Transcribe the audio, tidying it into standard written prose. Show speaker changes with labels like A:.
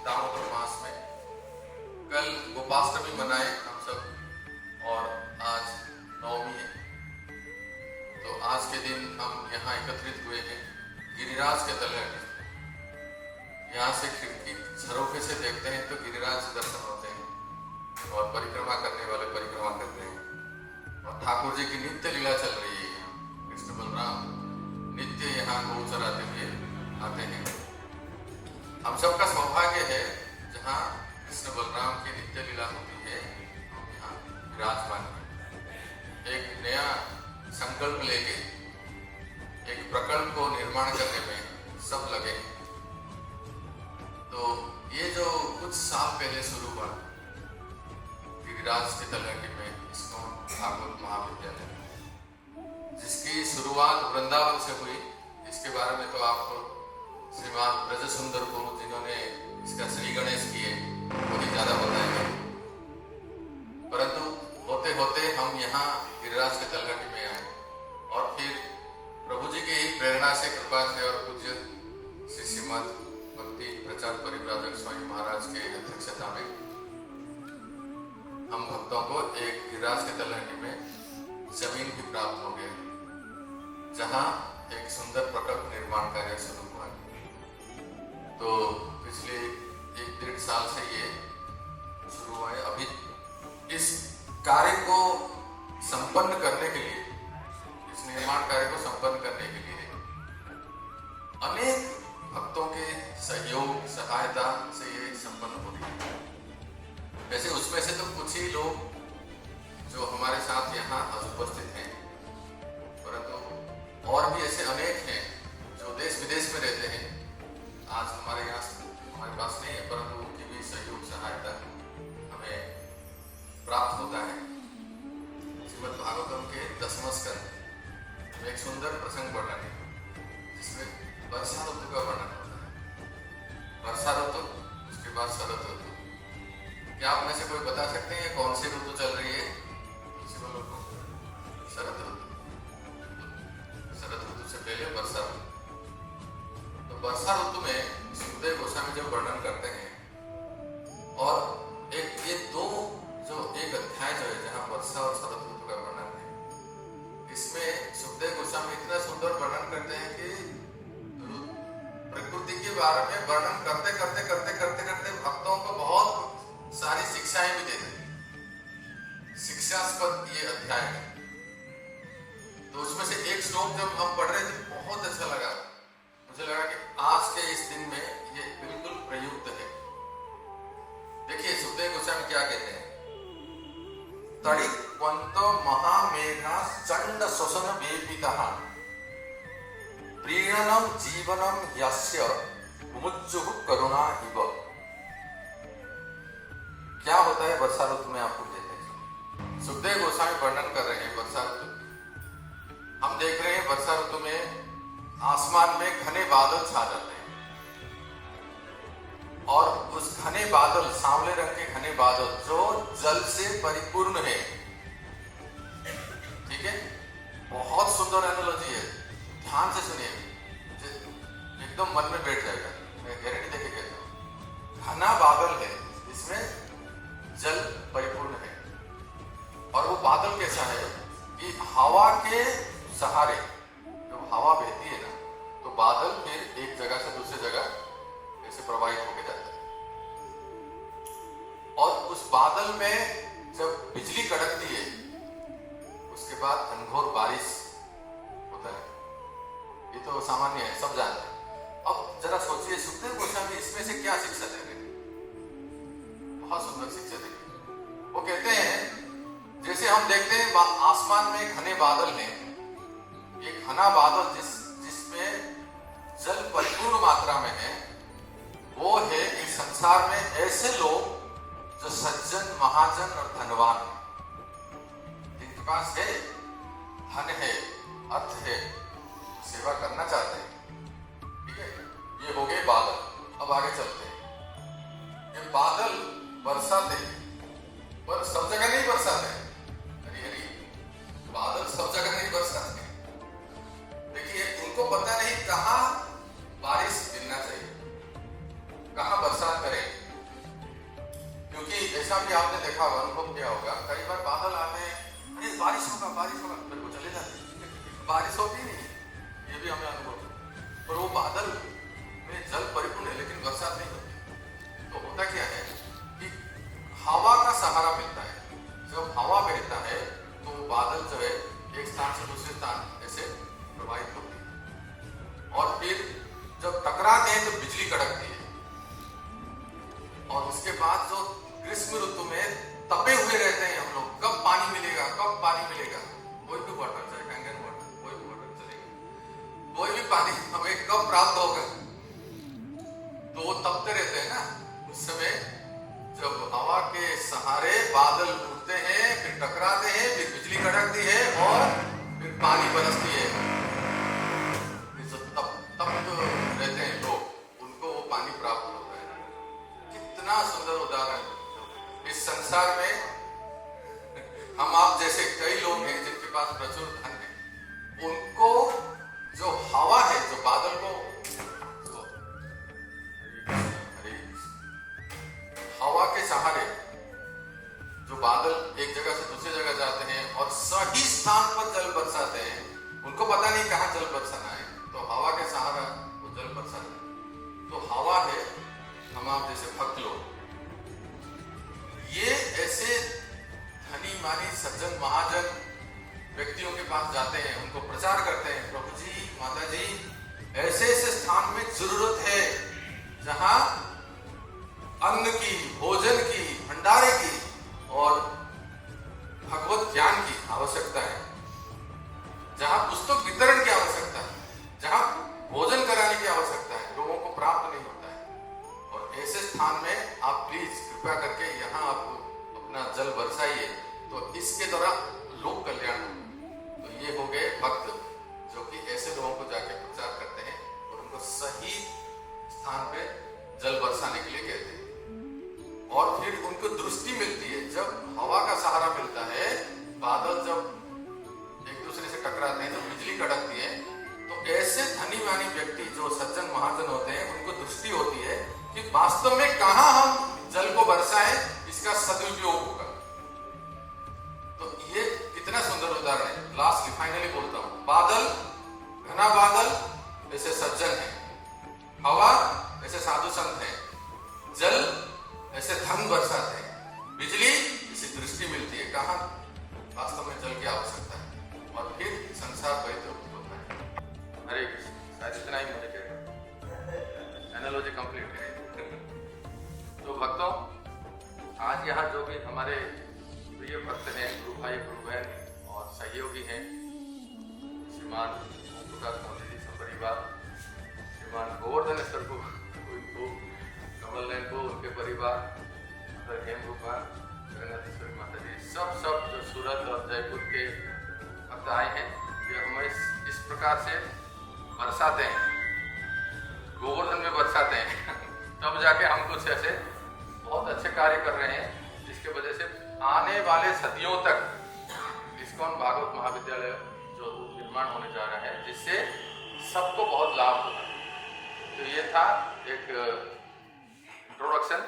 A: दामोदर मास में कल गोपाष्टमी मनाए हम सब और आज नवमी है। तो आज के दिन हम यहाँ एकत्रित हुए हैं गिरिराज के तलहटी। यहाँ से खिड़की झरोखे से देखते हैं तो गिरिराज दर्शन होते हैं और परिक्रमा करने वाले परिक्रमा करते हैं और ठाकुर जी की नित्य लीला चल रही है। कृष्ण बलराम नित्य यहाँ गौ चराते हुए आते हैं। हम सबका सौभाग्य है जहाँ कृष्ण बलराम की नित्य लीला होती है, हम यहाँ विराजमान हैं। एक नया संकल्प लेके एक प्रकल्प को निर्माण करने में सब लगे। तो ये जो कुछ साल पहले शुरू हुआ गिरिराज के तलहटी में इस्कॉन ठाकुर महाविद्यालय, जिसकी शुरुआत वृंदावन से हुई, इसके बारे में तो आपको श्रीमान ब्रज सुंदर गुरु जिन्होंने इसका श्री गणेश किए बहुत ही ज्यादा बताएंगे। परंतु होते होते हम यहाँ गिरिराज के तलहटी में आए और फिर प्रभु जी की ही प्रेरणा से, कृपा से और पूज्य श्री श्रीमद भक्ति प्रचार परिव्राजक स्वामी महाराज के अध्यक्षता में हम भक्तों को एक गिरिराज के तलहटी में जमीन भी प्राप्त हो गई, जहां एक सुंदर प्रकल्प निर्माण कार्य शुरू हुआ। तो पिछले 1-1.5 साल से ये शुरू हुआ है। अभी इस कार्य को संपन्न करने के लिए, इस निर्माण कार्य को संपन्न करने के लिए अनेक भक्तों के सहयोग सहायता से ये संपन्न हो रही है। वैसे उसमें से तो कुछ ही लोग जो हमारे साथ यहाँ उपस्थित हैं, परंतु और भी ऐसे अनेक हैं जो देश विदेश में रहते हैं। आज हमारे पास नहीं है, परंतु उनकी भी सहयोग सहायता हमें प्राप्त होता है। श्रीमद् भागवतम के 10वें स्कंद में एक सुंदर प्रसंग वर्णन है जिसमें वर्षा ऋतु का वर्णन होता है। वर्षा ऋतु, उसके बाद शरद ऋतु। क्या आप में से कोई बता सकते हैं कौन सी ऋतु चल रही है? किसी को लोगों को शरद ऋतु। शरद ऋतु से पहले वर्षा ऋतु। तो वर्षा ऋतु में सुखदेव गोस्वामी जो वर्णन करते हैं और ये दो जो एक अध्याय जो है जहाँ वर्षा और शरद ऋतु का वर्णन है, इसमें सुखदेव गोस्वामी इतना सुंदर वर्णन करते हैं कि प्रकृति के बारे में वर्णन करते करते भक्तों को बहुत सारी शिक्षाएं भी देते हैं। शिक्षास्पद ये अध्याय है। तो उसमें से एक श्लोक जब हम पढ़ रहे थे बहुत अच्छा लगा। मुझे लगा कि आज के इस दिन में ये बिल्कुल प्रयुक्त है। देखिए सुखदेव गोस्वामी क्या कहते हैं। तड़िक्वंत महामेघा चंड शोषण वेपितः प्रीणनम जीवनम यस्य मुमुक्षुः करुणा इव। क्या होता है वर्षा ऋतु में, आपको कहते हैं। सुखदेव गोस्वामी वर्णन कर रहे हैं वर्षा ऋतु। हम देख रहे हैं वर्षा ऋतु में आसमान में घने बादल छा जाते हैं और उस घने बादल, सांवले रंग के घने बादल जो जल से परिपूर्ण है। ठीक है, बहुत सुंदर एनालॉजी है, ध्यान से सुनिए, एकदम मन में बैठ जाएगा। मैं गारंटी देके कहता हूँ। घना बादल है, इसमें जल परिपूर्ण है और वो बादल कैसा है कि हवा के सहारे, जब हवा बहती है ना, तो बादल फिर एक जगह से दूसरी जगह ऐसे प्रवाहित होकर जाता है और उस बादल में जब बिजली कड़कती है उसके बाद घनघोर बारिश होता है। ये तो सामान्य है, सब जानते हैं। अब जरा सोचिए सुखदेव गोस्वामी इसमें से क्या शिक्षा दे रहे हैं। बहुत सुंदर शिक्षा दे रहे हैं। वो कहते हैं जैसे हम देखते हैं आसमान में घने बादल हैं, ये घना बादल जिसमें जल परिपूर्ण मात्रा में है, वो है इस संसार में ऐसे लोग जो सज्जन, महाजन और धनवान है, जिनके पास है धन है, अर्थ है, सेवा करना चाहते हैं। ठीक है, ये हो गए बादल। अब आगे चलते हैं। ये बादल बरसाते पर सब जगह नहीं बरसाते। हरी हरी बादल सब जगह नहीं बरसाते। देखिए इनको पता नहीं कहाँ बारिश गिरना चाहिए, कहाँ बरसात करें। ऐसा भी आपने देखा होगा, अनुभव किया होगा, कई बार बादल आते हैं, अरे बारिश होगा, फिर वो चले जाते हैं, बारिश होती नहीं, ये भी हमें अनुभव है। और वो बादल में जल परिपूर्ण है लेकिन बरसात नहीं होती। तो होता क्या है कि हवा का सहारा मिलता है, जब हवा बहता है तो बादल जो है एक स्थान से दूसरे स्थान ऐसे प्रवाहित होती है, और फिर जब टकराते हैं तो बिजली कड़कती है, और उसके बाद जो ग्रीष्म ऋतु में तपे हुए रहते हैं हम लोग, कब पानी मिलेगा, कोई भी वाटर, चाहे कैंगन वाटर, कोई भी वाटर चलेगा, कोई भी पानी हमें कब प्राप्त होगा, तो वो तपते रहते हैं ना। उस समय जब हवा के सहारे बादल उड़ते हैं, फिर टकराते हैं, फिर बिजली कड़कती है और फिर पानी बरसती है, तप्त रहते हैं लोग, उनको वो पानी प्राप्त होता है। कितना सुंदर उदाहरण। इस संसार में हम आप जैसे कई लोग हैं जिनके पास प्रचुर धन है, उनको जो हवा है, जो बादल को, हवा के सहारे जो बादल एक जगह से दूसरी जगह जाते हैं और सही स्थान पर जल बरसाते हैं, उनको पता नहीं कहां जल बरसाना है, तो हवा के सहारा वो जल बरसाते हैं। तो हवा है हम आप जैसे भक्त लोग, ये ऐसे धनी मानी सज्जन महाजन व्यक्तियों के पास जाते हैं, उनको प्रचार करते हैं, प्रभु जी, माता जी, ऐसे ऐसे स्थान में जरूरत है जहां अन्न की, भोजन की, भंडारे की और भगवत ज्ञान की आवश्यकता है, जहां पुस्तक वितरण की आवश्यकता है, जहां भोजन कराने की आवश्यकता है, लोगों को प्राप्त नहीं होता है। और ऐसे स्थान में आप प्लीज कृपया करके यहाँ आप अपना जल बरसाइए, तो इसके द्वारा लोक कल्याण होगा। तो ये हो गए भक्त जो कि ऐसे लोगों को जाके प्रचार करते हैं और उनको सही स्थान पे जल बरसाने के लिए कहते हैं। और फिर उनको दृष्टि मिलती है, जब हवा का सहारा मिलता है, बादल जब एक दूसरे से टकराते हैं तो बिजली कड़कती है, तो ऐसे धनी मानी व्यक्ति जो सज्जन महाजन होते हैं, उनको दृष्टि होती है कि वास्तव में कहां हम जल को बरसाएं, इसका सदुपयोग होगा। तो ये कितना सुंदर उदाहरण है। लास्ट फाइनली बोलता हूं, बादल, घना बादल ऐसे सज्जन है, हवा ऐसे साधु संत है, जल ऐसे धन बरसाते हैं, बिजली ऐसी दृष्टि मिलती है कहां वास्तव में जल की आवश्यकता है, और फिर संसार पवित्र होता है। हरे कृष्ण। शायद इतना ही मुझे कहना, एनालॉजी कंप्लीट करें। तो भक्तों, आज यहाँ जो भी हमारे प्रिय भक्त हैं, गुरु भाई, गुरु बहन और सहयोगी हैं, श्रीमान ओम प्रकाश मोदी जी परिवार, श्रीमान गोवर्धन स्तर को, कमल नयन को, उनके परिवार, हेम रूपा, जगन्नाथेश्वरी माता जी, सब जो सूरत और जयपुर के भक्त आए हैं, ये हमें इस प्रकार से बरसाते हैं, गोवर्धन में बरसाते हैं तब जाके हम कुछ ऐसे बहुत अच्छे कार्य कर रहे हैं, जिसके वजह से आने वाले सदियों तक इस्कॉन भागवत महाविद्यालय जो निर्माण होने जा रहा है, जिससे सबको बहुत लाभ होगा। तो ये था एक इंट्रोडक्शन